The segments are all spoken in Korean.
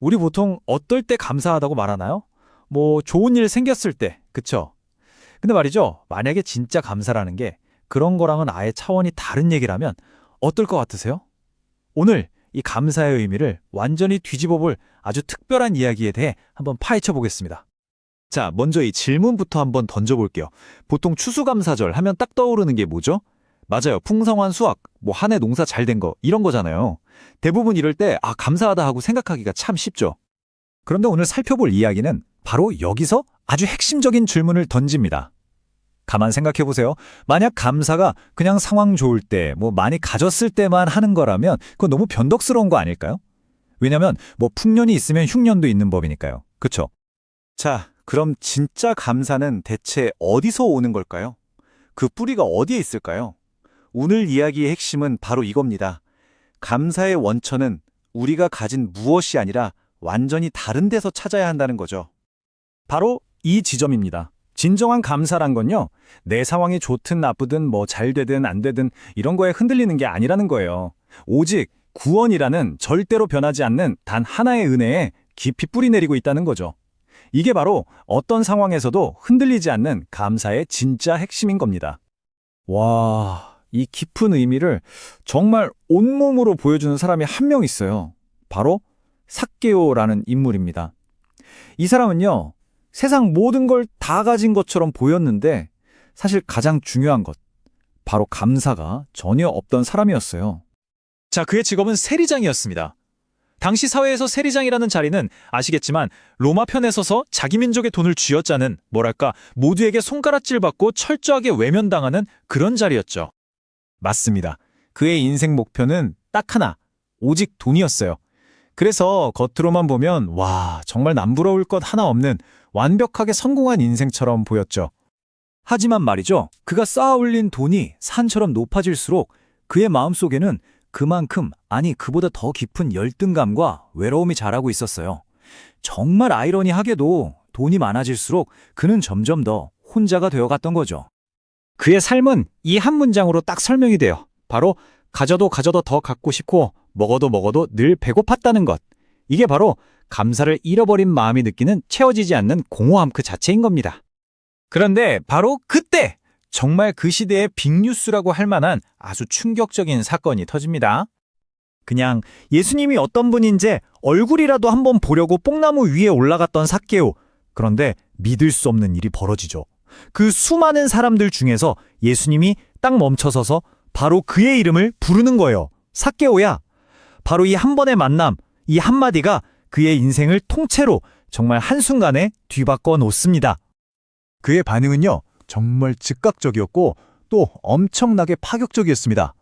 우리 보통 어떨 때 감사하다고 말하나요? 뭐 좋은 일 생겼을 때, 그쵸? 근데 말이죠. 만약에 진짜 감사라는 게 그런 거랑은 아예 차원이 다른 얘기라면 어떨 것 같으세요? 오늘 이 감사의 의미를 완전히 뒤집어 볼 아주 특별한 이야기에 대해 한번 파헤쳐 보겠습니다. 자, 먼저 이 질문부터 한번 던져볼게요. 보통 추수감사절 하면 딱 떠오르는 게 뭐죠? 맞아요. 풍성한 수확, 뭐 한 해 농사 잘 된 거, 이런 거잖아요. 대부분 이럴 때, 감사하다 하고 생각하기가 참 쉽죠. 그런데 오늘 살펴볼 이야기는 바로 여기서 아주 핵심적인 질문을 던집니다. 가만 생각해 보세요. 만약 감사가 그냥 상황 좋을 때, 뭐 많이 가졌을 때만 하는 거라면 그건 너무 변덕스러운 거 아닐까요? 왜냐면 뭐 풍년이 있으면 흉년도 있는 법이니까요. 그쵸? 자, 그럼 진짜 감사는 대체 어디서 오는 걸까요? 그 뿌리가 어디에 있을까요? 오늘 이야기의 핵심은 바로 이겁니다. 감사의 원천은 우리가 가진 무엇이 아니라 완전히 다른 데서 찾아야 한다는 거죠. 바로 이 지점입니다. 진정한 감사란 건요, 내 상황이 좋든 나쁘든 뭐 잘 되든 안 되든 이런 거에 흔들리는 게 아니라는 거예요. 오직 구원이라는 절대로 변하지 않는 단 하나의 은혜에 깊이 뿌리 내리고 있다는 거죠. 이게 바로 어떤 상황에서도 흔들리지 않는 감사의 진짜 핵심인 겁니다. 와, 이 깊은 의미를 정말 온몸으로 보여주는 사람이 한 명 있어요. 바로 삭개오라는 인물입니다. 이 사람은요, 세상 모든 걸 다 가진 것처럼 보였는데 사실 가장 중요한 것, 바로 감사가 전혀 없던 사람이었어요. 자, 그의 직업은 세리장이었습니다. 당시 사회에서 세리장이라는 자리는 아시겠지만 로마 편에 서서 자기 민족의 돈을 쥐어짜는, 뭐랄까, 모두에게 손가락질 받고 철저하게 외면당하는 그런 자리였죠. 맞습니다. 그의 인생 목표는 딱 하나, 오직 돈이었어요. 그래서 겉으로만 보면 와, 정말 남부러울 것 하나 없는 완벽하게 성공한 인생처럼 보였죠. 하지만 말이죠. 그가 쌓아 올린 돈이 산처럼 높아질수록 그의 마음속에는 그만큼, 아니 그보다 더 깊은 열등감과 외로움이 자라고 있었어요. 정말 아이러니하게도 돈이 많아질수록 그는 점점 더 혼자가 되어갔던 거죠. 그의 삶은 이 한 문장으로 딱 설명이 돼요. 바로 가져도 가져도 더 갖고 싶고 먹어도 먹어도 늘 배고팠다는 것. 이게 바로 감사를 잃어버린 마음이 느끼는 채워지지 않는 공허함 그 자체인 겁니다. 그런데 바로 그때 정말 그 시대의 빅뉴스라고 할 만한 아주 충격적인 사건이 터집니다. 그냥 예수님이 어떤 분인지 얼굴이라도 한번 보려고 뽕나무 위에 올라갔던 삭개오. 그런데 믿을 수 없는 일이 벌어지죠. 그 수많은 사람들 중에서 예수님이 딱 멈춰서서 바로 그의 이름을 부르는 거예요. 삭개오야. 바로 이 한 번의 만남, 이 한마디가 그의 인생을 통째로 정말 한순간에 뒤바꿔 놓습니다. 그의 반응은요, 정말 즉각적이었고 또 엄청나게 파격적이었습니다.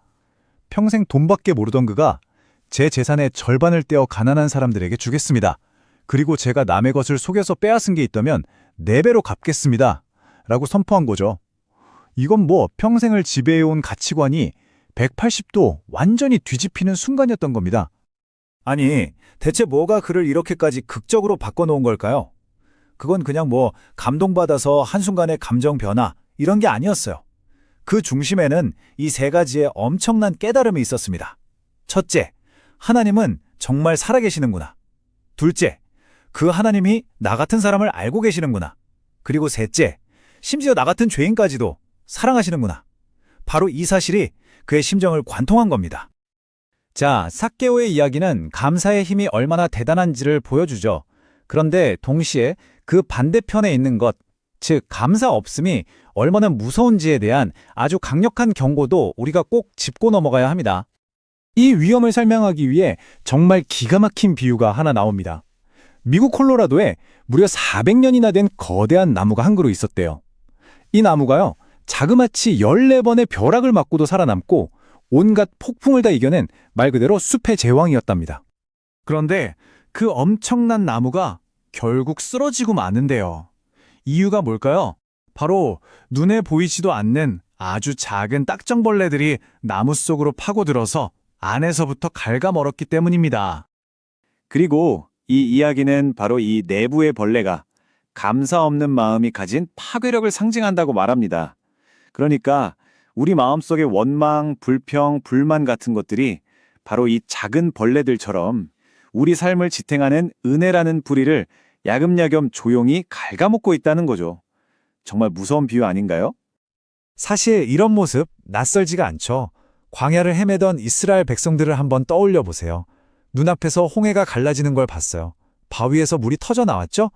평생 돈밖에 모르던 그가 제 재산의 절반을 떼어 가난한 사람들에게 주겠습니다. 그리고 제가 남의 것을 속여서 빼앗은 게 있다면 4배로 갚겠습니다. 라고 선포한 거죠. 이건 뭐 평생을 지배해온 가치관이 180도 완전히 뒤집히는 순간이었던 겁니다. 아니, 대체 뭐가 그를 이렇게까지 극적으로 바꿔놓은 걸까요? 그건 그냥 뭐 감동받아서 한순간의 감정 변화 이런 게 아니었어요. 그 중심에는 이 3가지의 엄청난 깨달음이 있었습니다. 첫째, 하나님은 정말 살아계시는구나. 둘째, 그 하나님이 나 같은 사람을 알고 계시는구나. 그리고 셋째, 심지어 나 같은 죄인까지도 사랑하시는구나. 바로 이 사실이 그의 심정을 관통한 겁니다. 자, 삭개오의 이야기는 감사의 힘이 얼마나 대단한지를 보여주죠. 그런데 동시에 그 반대편에 있는 것, 즉 감사 없음이 얼마나 무서운지에 대한 아주 강력한 경고도 우리가 꼭 짚고 넘어가야 합니다. 이 위험을 설명하기 위해 정말 기가 막힌 비유가 하나 나옵니다. 미국 콜로라도에 무려 400년이나 된 거대한 나무가 한 그루 있었대요. 이 나무가요, 자그마치 14번의 벼락을 맞고도 살아남고 온갖 폭풍을 다 이겨낸 말 그대로 숲의 제왕이었답니다. 그런데 그 엄청난 나무가 결국 쓰러지고 마는데요. 이유가 뭘까요? 바로 눈에 보이지도 않는 아주 작은 딱정벌레들이 나무 속으로 파고들어서 안에서부터 갉아먹었기 때문입니다. 그리고 이 이야기는 바로 이 내부의 벌레가 감사 없는 마음이 가진 파괴력을 상징한다고 말합니다. 그러니까 우리 마음속의 원망, 불평, 불만 같은 것들이 바로 이 작은 벌레들처럼 우리 삶을 지탱하는 은혜라는 뿌리를 야금야금 조용히 갉아먹고 있다는 거죠. 정말 무서운 비유 아닌가요? 사실 이런 모습 낯설지가 않죠. 광야를 헤매던 이스라엘 백성들을 한번 떠올려 보세요. 눈앞에서 홍해가 갈라지는 걸 봤어요. 바위에서 물이 터져 나왔죠?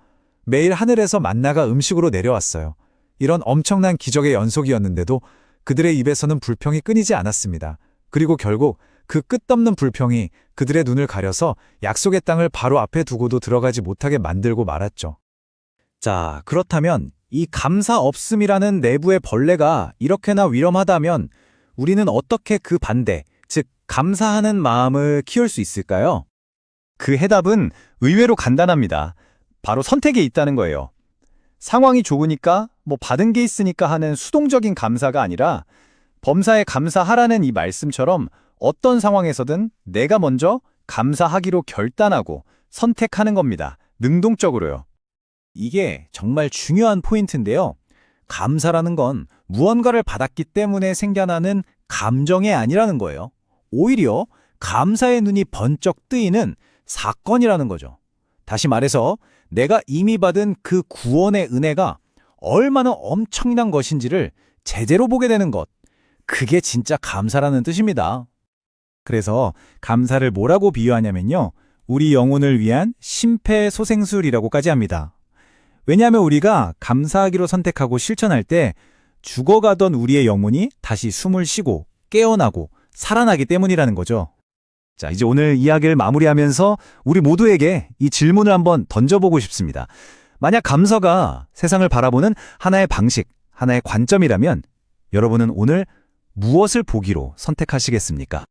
매일 하늘에서 만나가 음식으로 내려왔어요. 이런 엄청난 기적의 연속이었는데도 그들의 입에서는 불평이 끊이지 않았습니다. 그리고 결국 그 끝없는 불평이 그들의 눈을 가려서 약속의 땅을 바로 앞에 두고도 들어가지 못하게 만들고 말았죠. 자, 그렇다면 이 감사 없음이라는 내부의 벌레가 이렇게나 위험하다면 우리는 어떻게 그 반대, 즉 감사하는 마음을 키울 수 있을까요? 그 해답은 의외로 간단합니다. 바로 선택에 있다는 거예요. 상황이 좋으니까, 받은 게 있으니까 하는 수동적인 감사가 아니라 범사에 감사하라는 이 말씀처럼 어떤 상황에서든 내가 먼저 감사하기로 결단하고 선택하는 겁니다. 능동적으로요. 이게 정말 중요한 포인트인데요. 감사라는 건 무언가를 받았기 때문에 생겨나는 감정이 아니라는 거예요. 오히려 감사의 눈이 번쩍 뜨이는 사건이라는 거죠. 다시 말해서 내가 이미 받은 그 구원의 은혜가 얼마나 엄청난 것인지를 제대로 보게 되는 것. 그게 진짜 감사라는 뜻입니다. 그래서 감사를 뭐라고 비유하냐면요. 우리 영혼을 위한 심폐소생술이라고까지 합니다. 왜냐하면 우리가 감사하기로 선택하고 실천할 때 죽어가던 우리의 영혼이 다시 숨을 쉬고 깨어나고 살아나기 때문이라는 거죠. 자, 이제 오늘 이야기를 마무리하면서 우리 모두에게 이 질문을 한번 던져보고 싶습니다. 만약 감사가 세상을 바라보는 하나의 방식, 하나의 관점이라면 여러분은 오늘 무엇을 보기로 선택하시겠습니까?